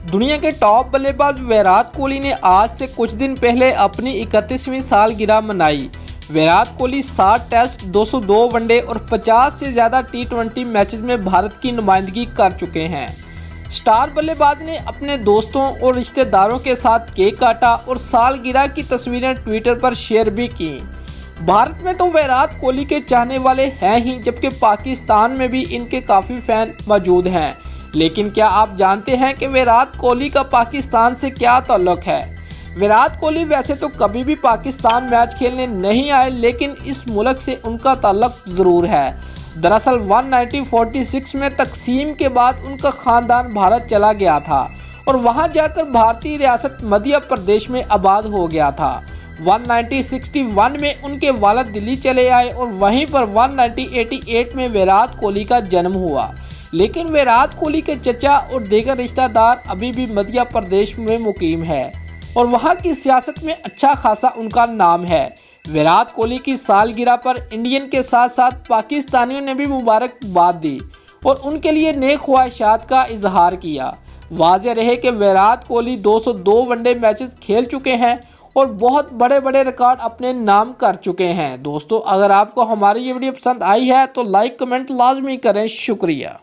दुनिया के टॉप बल्लेबाज विराट कोहली ने आज से कुछ दिन पहले अपनी 31वीं सालगिरह मनाई। विराट कोहली 60 टेस्ट, 202 वनडे और 50 से ज़्यादा टी20 मैचेस में भारत की नुमाइंदगी कर चुके हैं। स्टार बल्लेबाज ने अपने दोस्तों और रिश्तेदारों के साथ केक काटा और सालगिरह की तस्वीरें ट्विटर पर शेयर भी की। भारत में तो विराट कोहली के चाहने वाले हैं ही, जबकि पाकिस्तान में भी इनके काफ़ी फैन मौजूद हैं। लेकिन क्या आप जानते हैं कि विराट कोहली का पाकिस्तान से क्या ताल्लुक है? विराट कोहली वैसे तो कभी भी पाकिस्तान मैच खेलने नहीं आए, लेकिन इस मुल्क से उनका ताल्लुक ज़रूर है। दरअसल 1946 में तकसीम के बाद उनका ख़ानदान भारत चला गया था और वहां जाकर भारतीय रियासत मध्य प्रदेश में आबाद हो गया था। 1961 में उनके वालिद दिल्ली चले आए और वहीं पर 1988 में विराट कोहली का जन्म हुआ। लेकिन विराट कोहली के चचा और दीगर रिश्तेदार अभी भी मध्य प्रदेश में मुकीम है और वहां की सियासत में अच्छा खासा उनका नाम है। विराट कोहली की सालगिरह पर इंडियन के साथ साथ पाकिस्तानियों ने भी मुबारकबाद दी और उनके लिए नेक ख्वाहिशात का इजहार किया। वाज़ेह रहे कि विराट कोहली 202 वनडे मैचेस खेल चुके हैं और बहुत बड़े बड़े रिकॉर्ड अपने नाम कर चुके हैं। दोस्तों, अगर आपको हमारी ये वीडियो पसंद आई है तो लाइक कमेंट लाजमी करें। शुक्रिया।